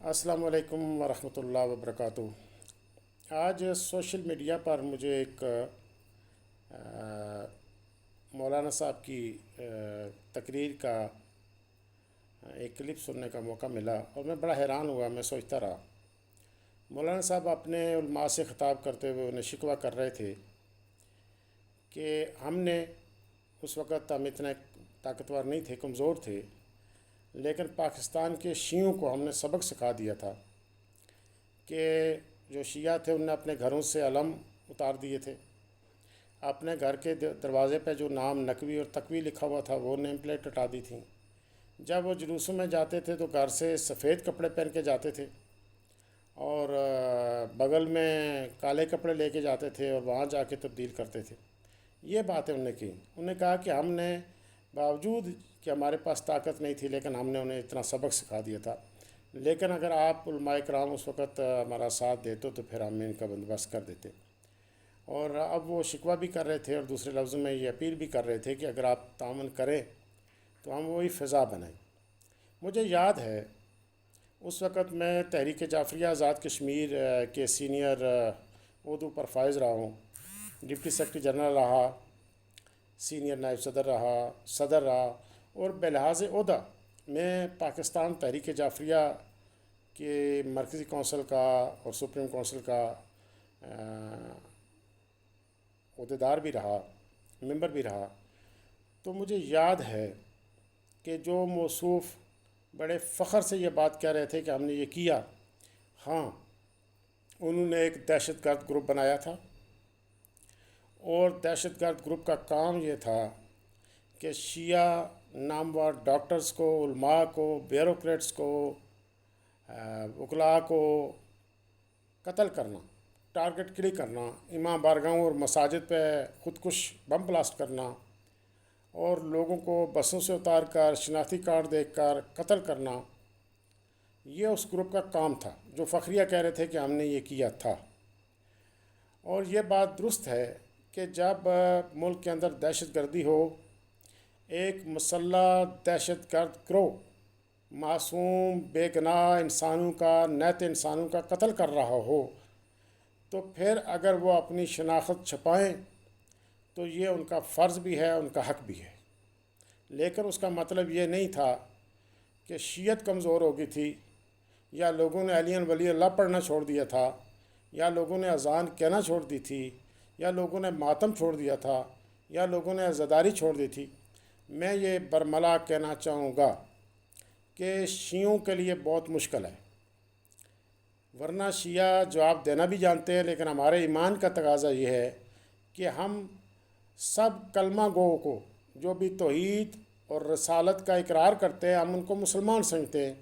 السلام علیکم ورحمۃ اللہ وبرکاتہ۔ آج سوشل میڈیا پر مجھے ایک مولانا صاحب کی تقریر کا ایک کلپ سننے کا موقع ملا اور میں بڑا حیران ہوا۔ میں سوچتا رہا، مولانا صاحب اپنے علماء سے خطاب کرتے ہوئے انہیں شکوہ کر رہے تھے کہ ہم نے اس وقت ہم اتنے طاقتور نہیں تھے، کمزور تھے، لیکن پاکستان کے شیعوں کو ہم نے سبق سکھا دیا تھا کہ جو شیعہ تھے انہوں نے اپنے گھروں سے علم اتار دیے تھے، اپنے گھر کے دروازے پہ جو نام نقوی اور تقوی لکھا ہوا تھا وہ نیم پلیٹ ہٹا دی تھیں۔ جب وہ جلوسوں میں جاتے تھے تو گھر سے سفید کپڑے پہن کے جاتے تھے اور بغل میں کالے کپڑے لے کے جاتے تھے اور وہاں جا کے تبدیل کرتے تھے۔ یہ باتیں انہوں نے کی۔ انہوں نے کہا کہ ہم نے باوجود کہ ہمارے پاس طاقت نہیں تھی لیکن ہم نے انہیں اتنا سبق سکھا دیا تھا، لیکن اگر آپ علماء کرام اس وقت ہمارا ساتھ دیتے تو پھر ہم ان کا بندوبست کر دیتے۔ اور اب وہ شکوہ بھی کر رہے تھے اور دوسرے لفظوں میں یہ اپیل بھی کر رہے تھے کہ اگر آپ تعاون کریں تو ہم وہی فضا بنائیں۔ مجھے یاد ہے اس وقت میں تحریک جعفریہ آزاد کشمیر کے سینئر عہدوں پر فائز رہا ہوں، ڈپٹی سیکرٹری جنرل رہا، سینئر نائب صدر رہا اور بلحاظ عہدہ میں پاکستان تحریک جعفریہ کے مرکزی کونسل کا اور سپریم کونسل کا عہدیدار بھی رہا، ممبر بھی رہا۔ تو مجھے یاد ہے کہ جو موصوف بڑے فخر سے یہ بات کہہ رہے تھے کہ ہم نے یہ کیا، ہاں انہوں نے ایک دہشت گرد گروپ بنایا تھا اور دہشت گرد گروپ کا کام یہ تھا کہ شیعہ نامور ڈاکٹرز کو، علماء کو، بیوروکریٹس کو، وکلاء کو قتل کرنا، ٹارگٹ کلک کرنا، امام بارگاہوں اور مساجد پہ خودکش بم بلاسٹ کرنا اور لوگوں کو بسوں سے اتار کر شناختی کارڈ دیکھ کر قتل کرنا۔ یہ اس گروپ کا کام تھا جو فخریہ کہہ رہے تھے کہ ہم نے یہ کیا تھا۔ اور یہ بات درست ہے کہ جب ملک کے اندر دہشت گردی ہو، ایک مسلح دہشت گرد گروہ معصوم بے گناہ انسانوں کا، نیت انسانوں کا قتل کر رہا ہو، تو پھر اگر وہ اپنی شناخت چھپائیں تو یہ ان کا فرض بھی ہے، ان کا حق بھی ہے۔ لیکن اس کا مطلب یہ نہیں تھا کہ شیعت کمزور ہو گئی تھی، یا لوگوں نے علی ولی اللہ پڑھنا چھوڑ دیا تھا، یا لوگوں نے اذان کہنا چھوڑ دی تھی، یا لوگوں نے ماتم چھوڑ دیا تھا، یا لوگوں نے عزاداری چھوڑ دی تھی۔ میں یہ برملا کہنا چاہوں گا کہ شیعوں کے لیے بہت مشکل ہے، ورنہ شیعہ جواب دینا بھی جانتے ہیں، لیکن ہمارے ایمان کا تقاضا یہ ہے کہ ہم سب کلمہ گو کو جو بھی توحید اور رسالت کا اقرار کرتے ہیں ہم ان کو مسلمان سمجھتے ہیں،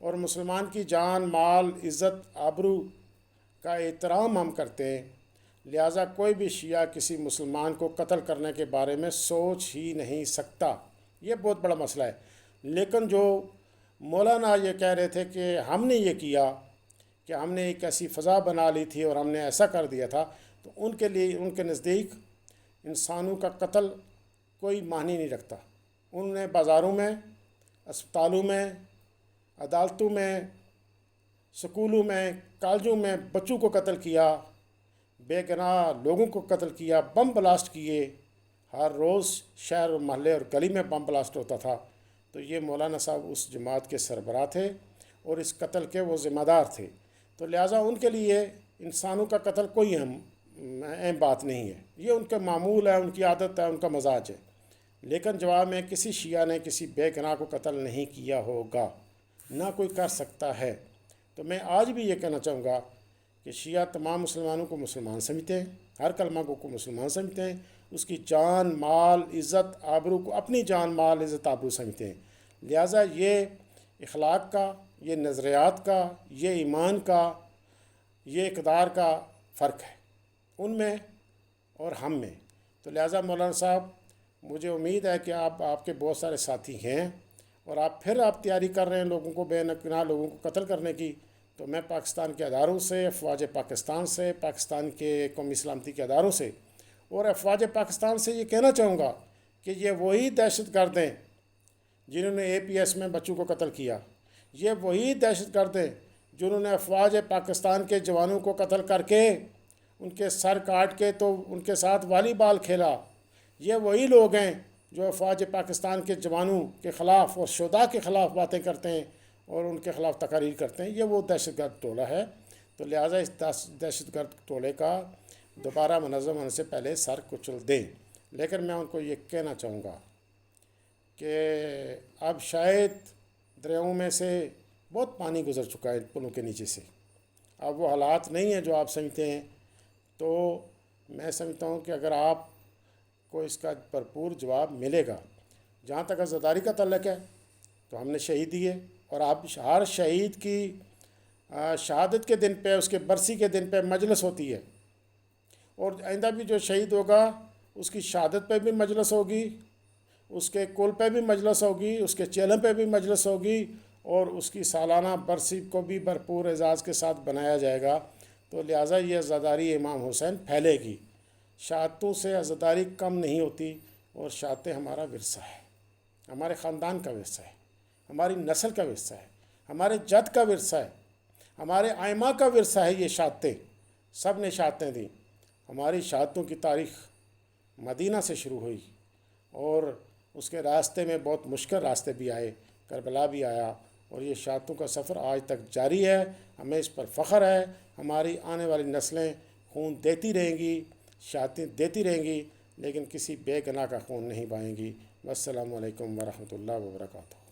اور مسلمان کی جان، مال، عزت، آبرو کا احترام ہم کرتے ہیں۔ لہٰذا کوئی بھی شیعہ کسی مسلمان کو قتل کرنے کے بارے میں سوچ ہی نہیں سکتا۔ یہ بہت بڑا مسئلہ ہے۔ لیکن جو مولانا یہ کہہ رہے تھے کہ ہم نے یہ کیا، کہ ہم نے ایک ایسی فضا بنا لی تھی اور ہم نے ایسا کر دیا تھا، تو ان کے لیے، ان کے نزدیک انسانوں کا قتل کوئی معنی نہیں رکھتا۔ انہوں نے بازاروں میں، اسپتالوں میں، عدالتوں میں، سکولوں میں، کالجوں میں بچوں کو قتل کیا، بے گناہ لوگوں کو قتل کیا، بم بلاسٹ کیے، ہر روز شہر اور محلے اور گلی میں بم بلاسٹ ہوتا تھا۔ تو یہ مولانا صاحب اس جماعت کے سربراہ تھے اور اس قتل کے وہ ذمہ دار تھے۔ تو لہٰذا ان کے لیے انسانوں کا قتل کوئی اہم بات نہیں ہے، یہ ان کا معمول ہے، ان کی عادت ہے، ان کا مزاج ہے۔ لیکن جواب میں کسی شیعہ نے کسی بے گناہ کو قتل نہیں کیا ہوگا، نہ کوئی کر سکتا ہے۔ تو میں آج بھی یہ کہنا چاہوں گا کہ شیعہ تمام مسلمانوں کو مسلمان سمجھتے ہیں، ہر کلمہ گو کو مسلمان سمجھتے ہیں، اس کی جان، مال، عزت، آبرو کو اپنی جان، مال، عزت، آبرو سمجھتے ہیں۔ لہٰذا یہ اخلاق کا، یہ نظریات کا، یہ ایمان کا، یہ اقدار کا فرق ہے ان میں اور ہم میں۔ تو لہٰذا مولانا صاحب، مجھے امید ہے کہ آپ کے بہت سارے ساتھی ہیں اور آپ تیاری کر رہے ہیں لوگوں کو، بے گناہ لوگوں کو قتل کرنے کی۔ تو میں پاکستان کے اداروں سے، افواج پاکستان سے، پاکستان کے قومی سلامتی کے اداروں سے اور افواج پاکستان سے یہ کہنا چاہوں گا کہ یہ وہی دہشت گرد ہیں جنہوں نے اے پی ایس میں بچوں کو قتل کیا، یہ وہی دہشت گرد ہیں جنہوں نے افواج پاکستان کے جوانوں کو قتل کر کے ان کے سر کاٹ کے تو ان کے ساتھ والی بال کھیلا، یہ وہی لوگ ہیں جو افواج پاکستان کے جوانوں کے خلاف اور شہداء کے خلاف باتیں کرتے ہیں اور ان کے خلاف تقاریر کرتے ہیں۔ یہ وہ دہشت گرد ٹولہ ہے، تو لہٰذا اس دہشت گرد ٹولے کا دوبارہ منظم ہونے سے پہلے سر کچل دیں۔ لیکن میں ان کو یہ کہنا چاہوں گا کہ اب شاید دریاؤں میں سے بہت پانی گزر چکا ہے پلوں کے نیچے سے، اب وہ حالات نہیں ہیں جو آپ سمجھتے ہیں۔ تو میں سمجھتا ہوں کہ اگر آپ کو اس کا بھرپور جواب ملے گا۔ جہاں تک عزاداری کا تعلق ہے تو ہم نے شہید دیے، اور آپ ہر شہید کی شہادت کے دن پہ، اس کے برسی کے دن پہ مجلس ہوتی ہے، اور آئندہ بھی جو شہید ہوگا اس کی شہادت پہ بھی مجلس ہوگی، اس کے کل پہ بھی مجلس ہوگی، اس کے چیلم پہ بھی مجلس ہوگی، اور اس کی سالانہ برسی کو بھی بھرپور اعزاز کے ساتھ بنایا جائے گا۔ تو لہٰذا یہ عزاداری امام حسین پھیلے گی، شہادتوں سے عزاداری کم نہیں ہوتی، اور شہادتیں ہمارا ورثہ ہے، ہمارے خاندان کا ورثہ ہے، ہماری نسل کا ورثہ ہے، ہمارے جد کا ورثہ ہے، ہمارے آئمہ کا ورثہ ہے۔ یہ شہادتیں سب نے شہادتیں دیں۔ ہماری شہادتوں کی تاریخ مدینہ سے شروع ہوئی، اور اس کے راستے میں بہت مشکل راستے بھی آئے، کربلا بھی آیا، اور یہ شہادتوں کا سفر آج تک جاری ہے۔ ہمیں اس پر فخر ہے، ہماری آنے والی نسلیں خون دیتی رہیں گی، شہادتیں دیتی رہیں گی، لیکن کسی بے گناہ کا خون نہیں بہائیں گی۔ والسلام علیکم ورحمۃ اللہ وبرکاتہ۔